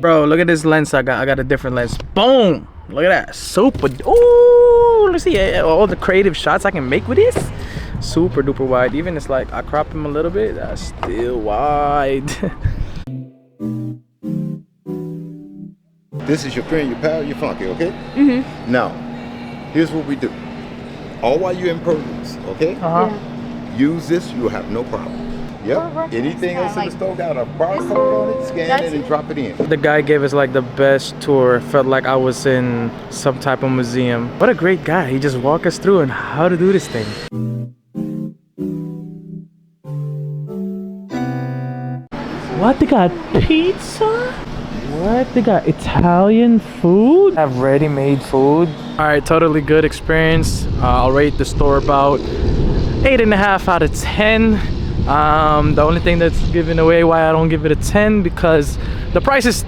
Bro, look at this lens I got. I got a different lens. Boom! Look at that. Super. Ooh, let's see all the creative shots I can make with this. Super duper wide. Even it's like I crop him a little bit. That's still wide. This is your friend, your pal, your funky, okay? Mm-hmm. Now, here's what we do. All while you're in produce, okay? Use this, you'll have no problem. Yep. Anything else in the store got a barcode on it, scan it and drop it in. The guy gave us like the best tour. Felt like I was in some type of museum. What a great guy. He just walked us through on how to do this thing. What? They got pizza? What? They got Italian food? Have ready-made food. All right, totally good experience. I'll rate the store about 8.5 out of 10. The only thing that's giving away why I don't give it a 10 because the prices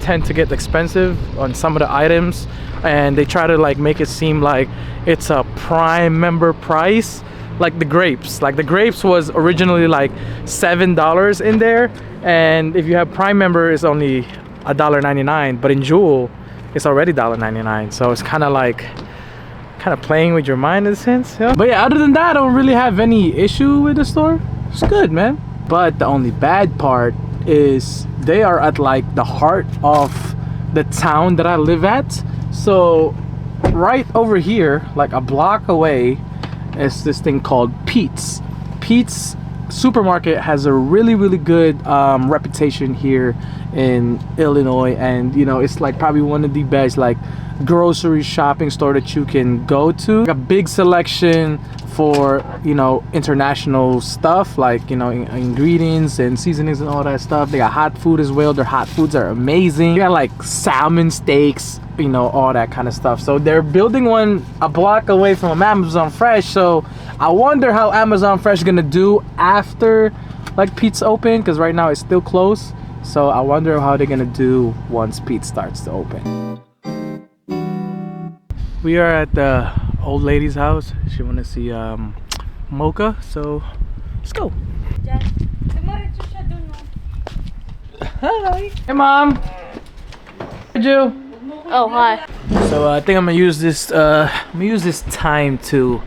tend to get expensive on some of the items, and they try to like make it seem like it's a Prime member price. Like the grapes was originally like $7 in there, and if you have Prime member it's only $1.99, but in Jewel it's already $1.99, so it's kind of playing with your mind in a sense. Yeah. But yeah, other than that I don't really have any issue with the store. It's good, man. But the only bad part is they are at like the heart of the town that I live at. So right over here, like a block away, is this thing called Pete's. Pete's supermarket has a really good reputation here in Illinois, and you know, it's like probably one of the best like grocery shopping store that you can go to. Like a big selection for, you know, international stuff, like, you know, ingredients and seasonings and all that stuff. They got hot food as well. Their hot foods are amazing. You got like salmon steaks, you know, all that kind of stuff. So they're building one a block away from Amazon Fresh, so I wonder how Amazon Fresh is gonna do after like Pete's open, because right now it's still closed. So I wonder how they're gonna do once Pete starts to open. We are at the old lady's house. She wanna see Mocha, so let's go. Hi. Hey mom. Hey Jill. Oh hi. So I think I'm gonna use this time to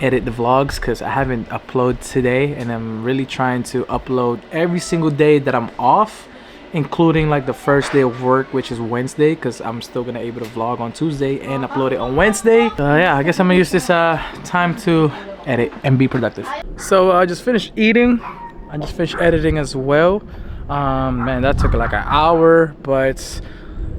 edit the vlogs, because I haven't uploaded today, and I'm really trying to upload every single day that I'm off, including like the first day of work, which is Wednesday, because I'm still gonna able to vlog on Tuesday and upload it on Wednesday. Yeah, I guess I'm gonna use this time to edit and be productive. So I just finished eating. I just finished editing as well. Man, that took like an hour, but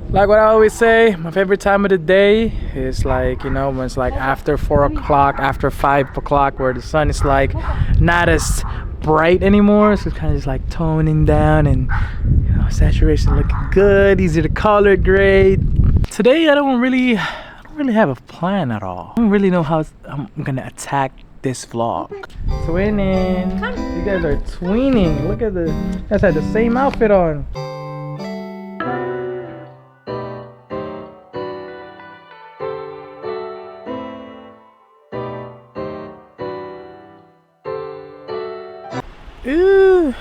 like what I always say, my favorite time of the day is like, you know, when it's like after 4 o'clock, after 5 o'clock, where the sun is like not as bright anymore, so it's kind of just like toning down, and you know, saturation looking good, easy to color grade. Today I don't really have a plan at all. I don't really know how I'm gonna attack this vlog. Twinning. You guys are twinning. Look at you guys had the same outfit on. Ooh,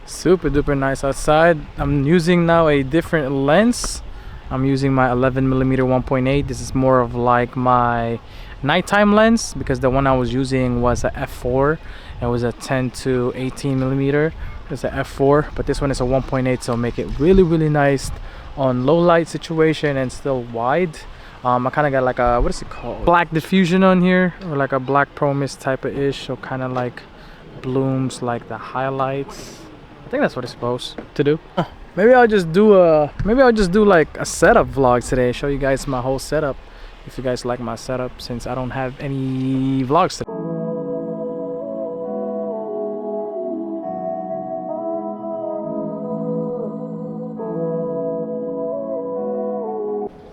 super duper nice outside. I'm using now a different lens. I'm using my 11mm 1.8. This is more of like my nighttime lens, because the one I was using was a f4. It was a 10 to 18mm. It's a f4, but this one is a 1.8, so make it really nice on low light situation and still wide. I kind of got like a, what is it called, black diffusion on here, or like a black pro mist type of ish, so kind of like blooms like the highlights. I think that's what it's supposed to do. Maybe I'll just do like a setup vlog today, show you guys my whole setup, if you guys like my setup, since I don't have any vlogs today.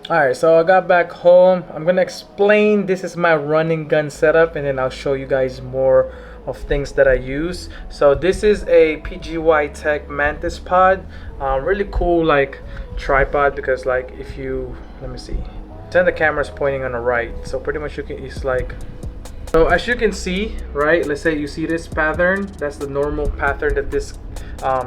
Alright, so I got back home. I'm gonna explain, this is my running gun setup, and then I'll show you guys more of things that I use. So this is a PGY Tech Mantis Pod. Really cool like tripod, because like if you, let me see, then the camera's pointing on the right, so pretty much you can, it's like, so as you can see, right, let's say you see this pattern, that's the normal pattern that this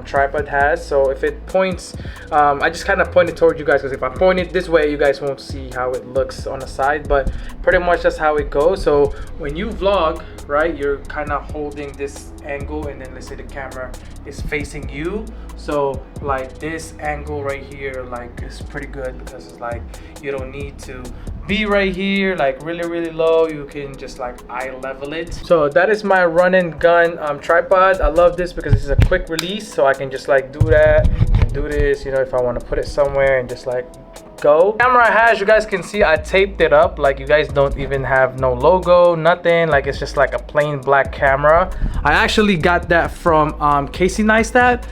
tripod has. So if it points, I just kind of point it toward you guys, because if I point it this way, you guys won't see how it looks on the side, but pretty much that's how it goes. So when you vlog, right, you're kind of holding this angle, and then let's say the camera is facing you, so like this angle right here, like, is pretty good, because it's like you don't need to be right here like really low. You can just like eye level it. So that is my run and gun tripod. I love this because this is a quick release, so I can just like do that and do this, you know, if I want to put it somewhere and just like go. Camera has, you guys can see I taped it up, like you guys don't even have no logo, nothing, like it's just like a plain black camera. I actually got that from Casey Neistat.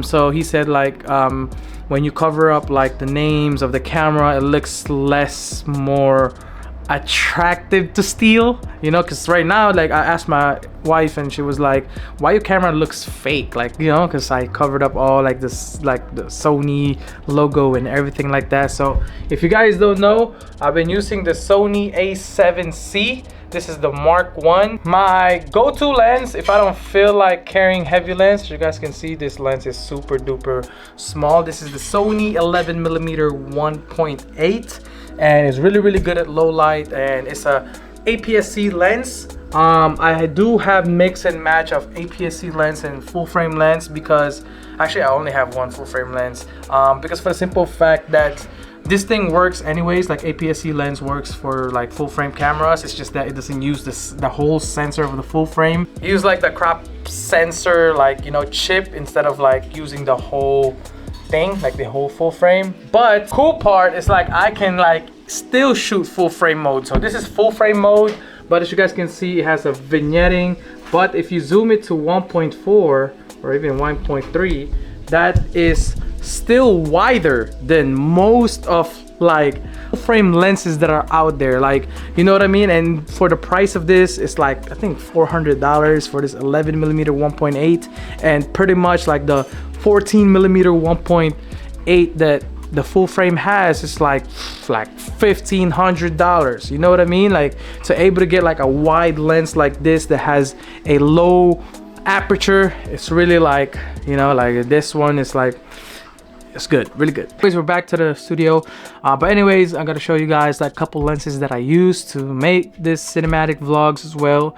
So he said like when you cover up like the names of the camera, it looks more attractive to steal, you know, because right now, like, I asked my wife and she was like, why your camera looks fake, like, you know, because I covered up all like this, like the Sony logo and everything like that. So if you guys don't know, I've been using the Sony A7C. This is the Mark 1. My go-to lens if I don't feel like carrying heavy lens. You guys can see this lens is super duper small. This is the Sony 11mm 1.8, and it's really good at low light, and it's a APS-C lens. I do have mix and match of APS-C lens and full frame lens, because actually I only have one full frame lens, because for the simple fact that this thing works anyways, like APS-C lens works for like full frame cameras. It's just that it doesn't use the whole sensor of the full frame. You use like the crop sensor, like, you know, chip, instead of like using the whole thing, like the whole full frame. But cool part is like I can like still shoot full frame mode. So this is full frame mode, but as you guys can see, it has a vignetting. But if you zoom it to 1.4 or even 1.3, that is still wider than most of like full frame lenses that are out there, like, you know what I mean. And for the price of this, it's like I think $400 for this 11mm 1.8, and pretty much like the 14mm 1.8 that the full frame has is like $1,500, you know what I mean. Like, to able to get like a wide lens like this that has a low aperture, it's really like, you know, like this one is like, it's good, really good. Anyways, we're back to the studio, but anyways, I'm gonna show you guys like a couple lenses that I use to make this cinematic vlogs as well.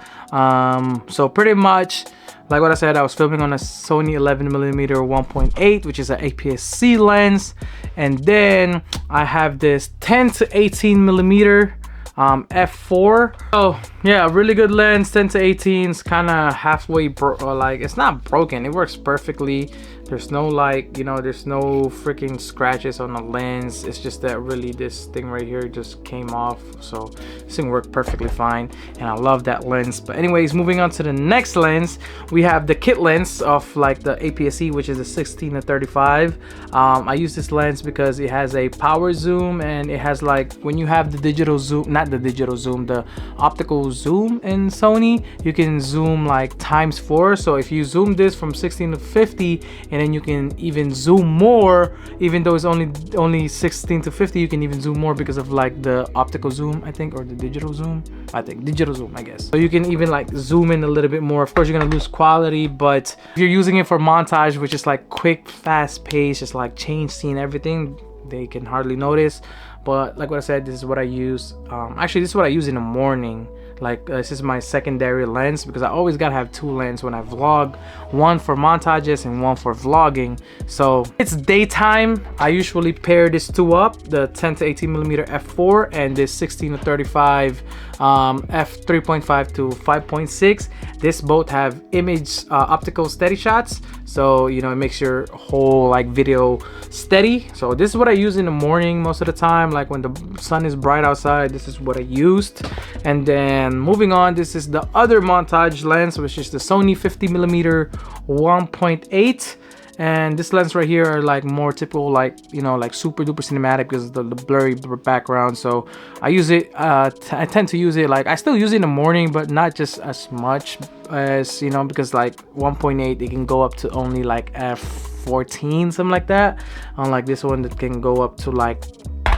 So pretty much like what I said, I was filming on a Sony 11mm 1.8, which is an APS-C lens, and then I have this 10 to 18mm f4. Oh yeah, really good lens. 10 to 18 is kind of halfway like, it's not broken, it works perfectly. There's no like, you know, there's no freaking scratches on the lens. It's just that really this thing right here just came off, so this thing worked perfectly fine, and I love that lens. But anyways, moving on to the next lens, we have the kit lens of like the APS-C, which is a 16 to 35. I use this lens because it has a power zoom, and it has like, when you have the digital zoom, not the digital zoom, the optical zoom in Sony, you can zoom like ×4. So if you zoom this from 16 to 50, and then you can even zoom more, even though it's only 16 to 50, you can even zoom more because of like the optical zoom, I think, or the digital zoom. I think digital zoom, I guess. So you can even like zoom in a little bit more. Of course, you're gonna lose quality, but if you're using it for montage, which is like quick, fast pace, just like change scene, everything, they can hardly notice. But like what I said, this is what I use. Actually, this is what I use in the morning. Like this is my secondary lens, because I always gotta have two lenses when I vlog, one for montages and one for vlogging. So it's daytime, I usually pair these two up, the 10 to 18mm f4 and this 16 to 35 f3.5 to 5.6. This both have image optical steady shots, so you know, it makes your whole like video steady. So this is what I use in the morning most of the time, like when the sun is bright outside. This is what I used. And then moving on, this is the other montage lens, which is the Sony 50mm 1.8. And this lens right here are like more typical, like, you know, like super duper cinematic because of the blurry background. So I use it, I tend to use it, like I still use it in the morning, but not just as much as, you know, because like 1.8, it can go up to only like f14, something like that. Unlike this one that can go up to like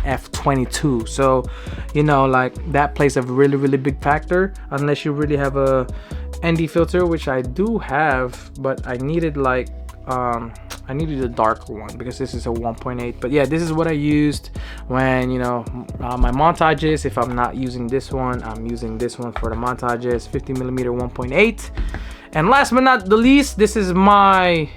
f22. So, you know, like that plays a really big factor, unless you really have a ND filter, which I do have, but I needed like I needed a darker one because this is a 1.8. But yeah, this is what I used when, you know, my montages. If I'm not using this one, I'm using this one for the montages, 50mm 1.8. And last but not the least, this is my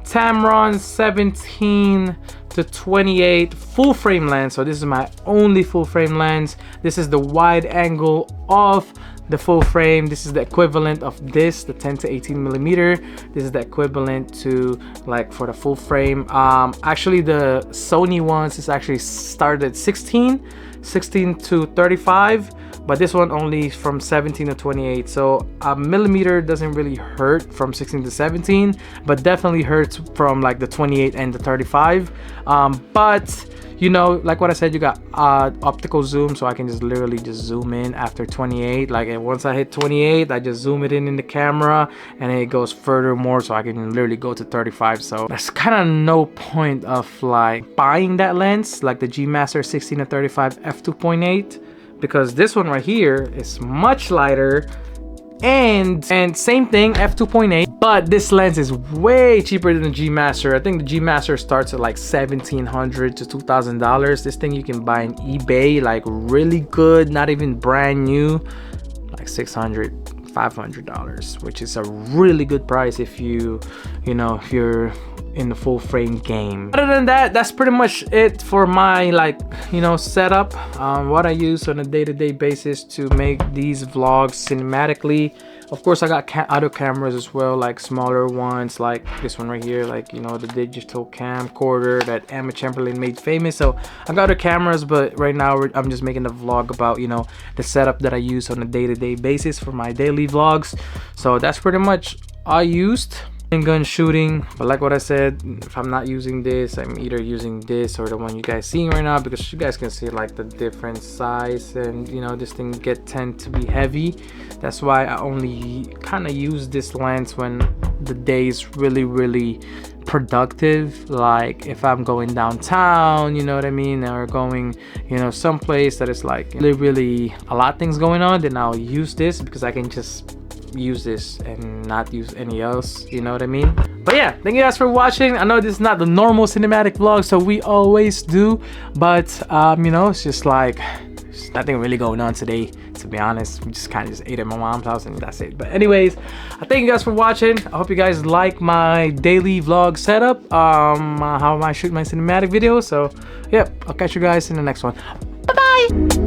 Tamron 17 to 28 full frame lens. So this is my only full frame lens. This is the wide angle of the full frame. This is the equivalent of this, the 10 to 18mm. This is the equivalent to like for the full frame. Actually the Sony ones is actually started at 16 to 35, but this one only from 17 to 28. So a millimeter doesn't really hurt from 16 to 17, but definitely hurts from like the 28 and the 35. But you know, like what I said, you got optical zoom, so I can just literally just zoom in after 28. Like, and once I hit 28, I just zoom it in the camera, and it goes further more, so I can literally go to 35. So there's kind of no point of like buying that lens, like the G Master 16 to 35 f2.8, because this one right here is much lighter, and same thing, f2.8, but this lens is way cheaper than the G Master. I think the G Master starts at like $1,700 to $2,000. This thing you can buy on eBay, like really good, not even brand new, like $600, $500, which is a really good price if you know, if you're in the full frame game. Other than that, that's pretty much it for my, like, you know, setup, what I use on a day-to-day basis to make these vlogs cinematically. Of course, I got other cameras as well, like smaller ones, like this one right here, like, you know, the digital camcorder that Emma Chamberlain made famous. So I got other cameras, but right now I'm just making a vlog about, you know, the setup that I use on a day-to-day basis for my daily vlogs. So that's pretty much all I used. Gun shooting, but like what I said, if I'm not using this, I'm either using this or the one you guys seeing right now, because you guys can see like the different size, and you know, this thing tend to be heavy. That's why I only kind of use this lens when the day is really productive, like if I'm going downtown, you know what I mean, or going, you know, someplace that is like really a lot of things going on, then I'll use this because I can just use this and not use any else, you know what I mean. But yeah, thank you guys for watching. I know this is not the normal cinematic vlog, so we always do, but you know, it's just like there's nothing really going on today, to be honest. We just kind of just ate at my mom's house and that's it. But anyways, I thank you guys for watching. I hope you guys like my daily vlog setup, how I shoot my cinematic videos. So yeah, I'll catch you guys in the next one. Bye bye.